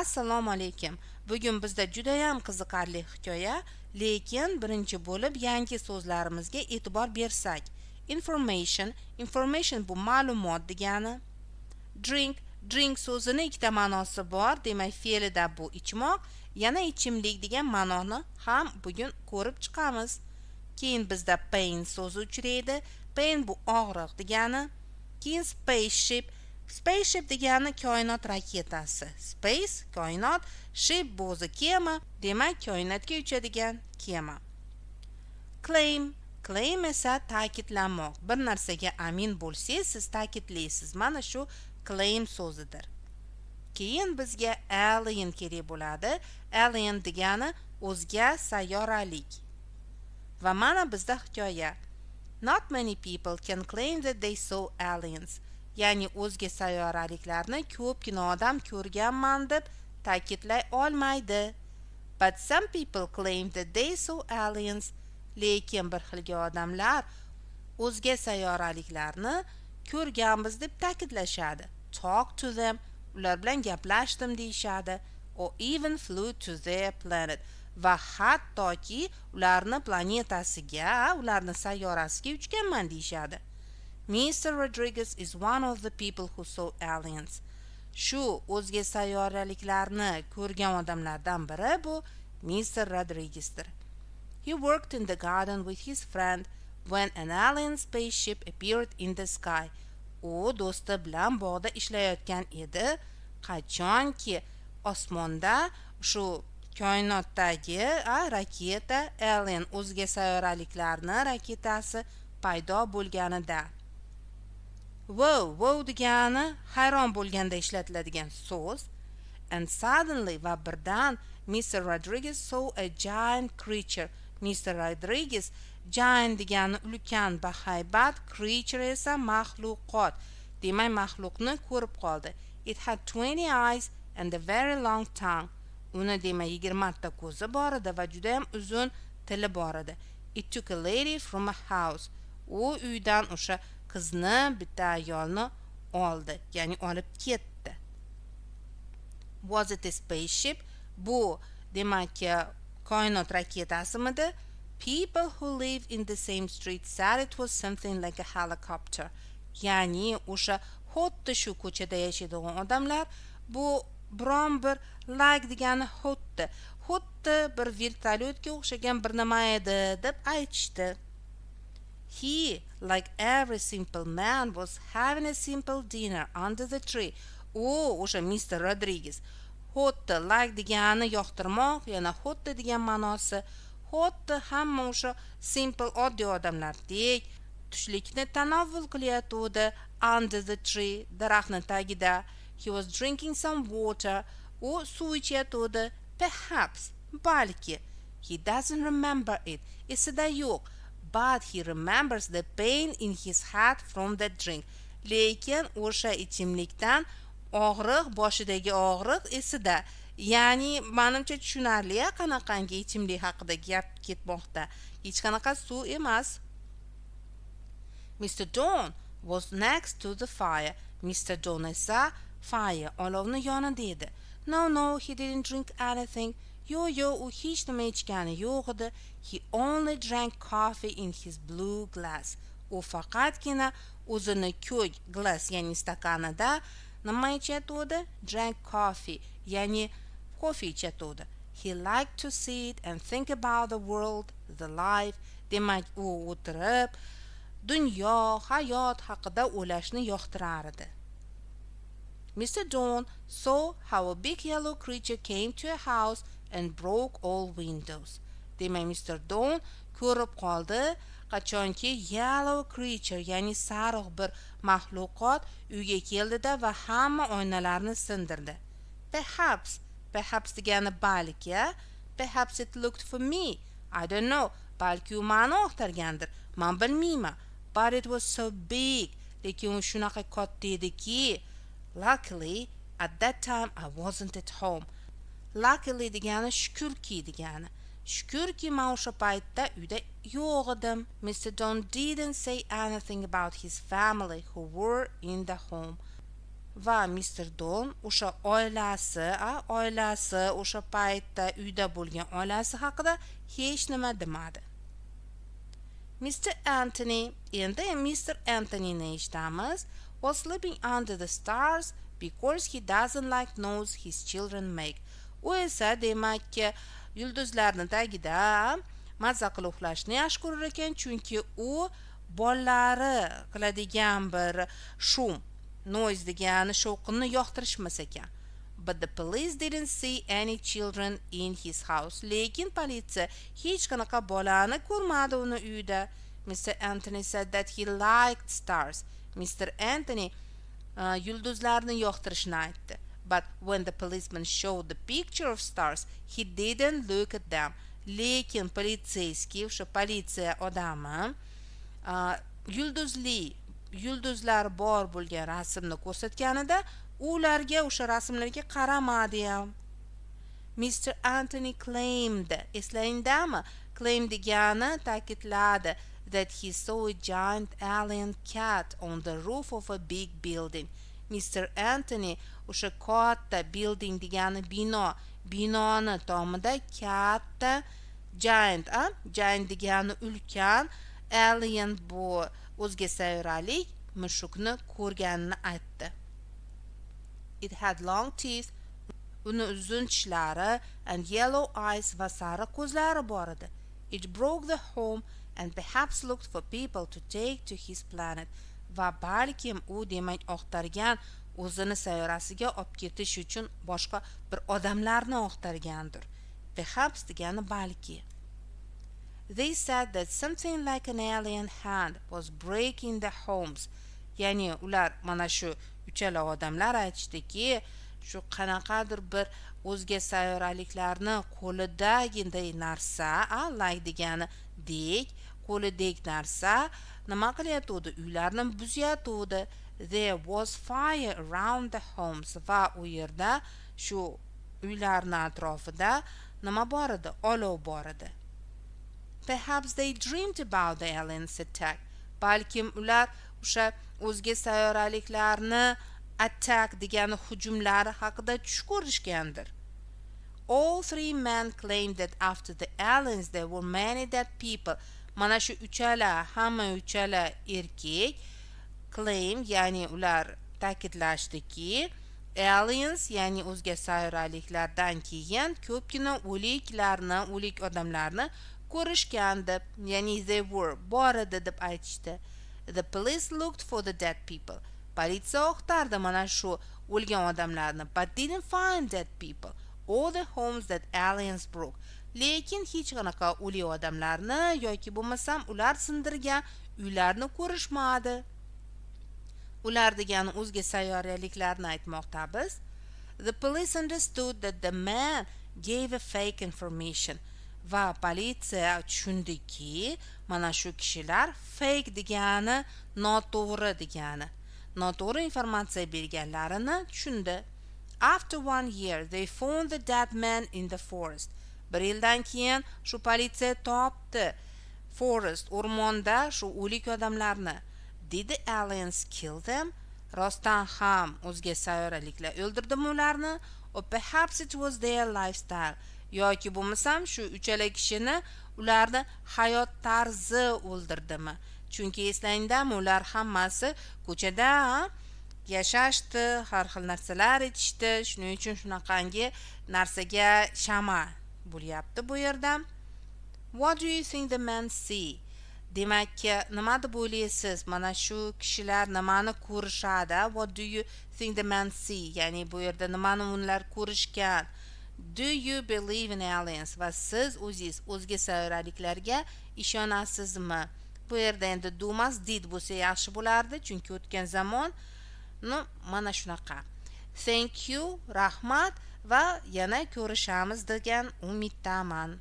Assalomu alaykum. Bugun bizda juda ham qiziqarli hikoya, lekin birinchi bo'lib yangi so'zlarimizga e'tibor bersak. Information bu ma'lumot degani. Drink so'zini ikkita ma'nosi bor, demak fe'lida bu ichmoq, yana ichimlik degan ma'noni ham bugun ko'rib chiqamiz. Keyin bizda pain so'zi uchraydi. Pain bu og'riq degani. Keyin spaceship degani koinot raketasi. Space koinot, ship bu o'zi kema, demak koinotga uchadigan kema. Claim esa ta'kidlamoq. Bir narsaga amin bo'lsangiz, siz ta'kidlaysiz. Mana shu claim so'zidir. Keyin bizga alien kerak bo'ladi. Alien degani o'zga sayyoralik. Va mana bizda hikoya. Not many people can claim that they saw aliens. Ya'ni o'zga sayyoraliklarni ko'pgina odam ko'rganman deb ta'kidlay olmaydi. But some people claim that they saw aliens. Lekin bir xilga odamlar o'zga sayyoraliklarni ko'rganmiz deb ta'kidlashadi. Talk to them, ular bilan gaplashdim deyishadi. Or even flew to their planet. Va hattoki ularni planetasiga, ularni sayyorasiga uchganman deyishadi. Mr. Rodriguez is one of the people who saw aliens. Shu o'zga sayyoraliklarni ko'rgan odamlardan biri bu Mr. Rodriguezdir. He worked in the garden with his friend when an alien spaceship appeared in the sky. U do'sti bilan bog'da ishlayotgan edi, qachonki osmonda shu koinotdagi raketa, alien o'zga sayyoraliklarni raketasi paydo bo'lganida. Wow degani hayron bo'lganda ishlatiladigan so'z. And suddenly va birdan Mr. Rodriguez saw a giant creature. Mr. Rodriguez giant degani ulkan, bahaybat, creature esa maxluqot. Demak maxluqni ko'rib qoldi. It had 20 eyes and a very long tongue. Uni demak 20 ta ko'zi bor edi va juda ham uzun tili bor edi. It took a lady from a house. U uydan o'sha qizni, bitta ayolni oldi, ya'ni olib ketdi. Was it a spaceship? Bu demak koinot raketasimidi? People who live in the same street said it was something like a helicopter. Ya'ni o'sha xuddi shu ko'chada yashaydigan odamlar bu biron bir like degani xuddi bir vertolyotga o'xshagan bir nima edi deb aytishdi. He, like every simple man, was having a simple dinner under the tree. O'sha Mr. Rodriguez xuddi like degani yoqtirmoq, yana xuddi degan ma'nosi, xuddi hamma o'sha simple oddiy odamlardek tushlikni tanovvul qilayotdi under the tree, daraxtni tagida. He was drinking some water. U suv ichayotdi. Perhaps, balki. He doesn't remember it. Esida yo'q. But he remembers the pain in his head from that drink. Lekin o'sha ichimlikdan og'riq, boshidagi og'riq esida. Ya'ni menimcha tushunarli, qanaqangi ichimlik haqida gap ketmoqda. Hech qanaqa suv emas. Mr. Don was next to the fire. Mr. Don esa fire, olovni yonida edi. No, he didn't drink anything. Yo'q, u hech nima ichgani yo'q edi. He only drank coffee in his blue glass. U faqatgina o'zini ko'k glass, ya'ni stakanida nima ichayotdi? Drank coffee, ya'ni kofe ichayotdi. He liked to sit and think about the world, the life. Demak, u o'tirib dunyo, hayot haqida o'ylashni yoqtirar edi. Mr. Don saw how a big yellow creature came to a house and broke all windows. Demak, Mr. Don ko'rib qoldi, qachonki yellow creature, ya'ni sariq bir maxluqot uyga keldida va hamma oynalarni sindirdi. Perhaps degani balki. Perhaps it looked for me. I don't know. Balki u meni oqtargandir. Men bilmayman. But it was so big. Lekin u shunaqa katta ediki. Luckily, at that time I wasn't at home. Luckily degani shukurki degani. Shukurki men o'sha paytda uyda yo'q edim. Mr. Don didn't say anything about his family who were in the home. va Mr. Don o'sha oilasi o'sha paytda uyda bo'lgan oilasi haqida hech nima demadi. Mr. Anthony, endi Mr. Anthonyni eshitamiz. Was sleeping under the stars because he doesn't like noise his children make. U esa demakki yulduzlarning tagida mazza qilib uxlashni yaxshi ko'rar ekan, chunki u bolalari qiladigan bir shum, noise degani shovqinni yoqtirishmas ekan. But the police didn't see any children in his house. Lekin politsiya hech qanaqa bolani ko'rmadi uni uyida. Mr. Anthony said that he liked stars. Mr. Anthony yulduzlarni yoqtirishni aytdi. But when the policeman showed the picture of stars, he didn't look at them. Lekin o'sha politsiya odami yulduzlar bor bo'lgan rasmni ko'rsatganida ularga o'sha rasmlarga qaramadi ham. Mr. Anthony claimed, eslangdami? Claim degani ta'kidladi that he saw a giant alien cat on the roof of a big building. Mr. Anthony o'sha katta building degani binoni tomida katta giant degani ulkan, alien bu o'zga sayyoralik mushukni ko'rganini aytdi. It had long teeth, uni uzun tishlari, and yellow eyes va sariq ko'zlari bor edi. It broke the home and perhaps looked for people to take to his planet. Va balkim u demak oqtargan o'zini sayyorasiga olib ketish uchun boshqa bir odamlarni oqtargandir. Perhaps degani balki. They said that something like an alien hand was breaking the homes. Ya'ni ular mana shu uchala odamlar aytishdiki, shu qanaqadir bir o'zga sayyoraliklarni qo'lidagiday narsa, like degani dek, qo'lidek narsa nima qilyotdi? Uylarni buzyotdi. There was fire around the homes. Va u yerda shu uylarning atrofida nima bor edi? Olov bor edi. Perhaps they dreamed about the aliens attack. Balkim ular o'sha o'zga sayyoraliklarni attack degani hujumlari haqida tush ko'rishgandir. All three men claimed that after the aliens there were many dead people. Mana shu hamma uchala erkak claim, ya'ni ular ta'kidlashdiki, aliens, ya'ni o'zga sayyoraliklardan keyin ko'pgina o'lik odamlarni ko'rishgandi. Ya'ni they were bor edi deb aytishdi. The police looked for the dead people. Politsiya oqtardi mana shu o'lgan odamlarni, but didn't find dead people or the homes that aliens broke. Lekin hech qanaqa o'lik odamlarni yoki bo'lmasam ular sindirgan uylarni ko'rishmadi. Ular degani o'zga sayyoraliklarni aytmoqdamiz. The police understood that the man gave a fake information. Va politsiya tushundiki, mana shu kishilar fake degani noto'g'ri degani. Noto'g'ri informatsiya berganlarini tushundi. After 1 year, they found the dead man in the forest. Bir yildan keyin shu politsiya topdi o'rmonda shu o'lik odamlarni. Did the aliens kill them? Rostdan ham o'zga sayyoraliklar o'ldirdimi ularni? Or perhaps it was their lifestyle. Yoki bo'lmasam shu uchala kishini ularni hayot tarzi o'ldirdimi? Chunki eslangdami, ular hammasi ko'chada yashashdi, har xil narsalar ichishdi, shuning uchun shunaqangi narsaga shama bo'lyapti bu yerda. What do you think the men see? Demakki, nima deb o'ylaysiz? Mana shu kishilar nimani ko'rishadi? What do you think the men see? Ya'ni bu yerda nimani ular ko'rishgan? Do you believe in aliens? Va siz o'zingiz o'zga sayyoraliklarga ishonasizmi? Bu yerda endi do emas, did bo'lsa yaxshi bo'lardi, chunki o'tgan zamon. Mana shunaqa. Thank you, rahmat va yana ko'rishamiz degan umiddaman.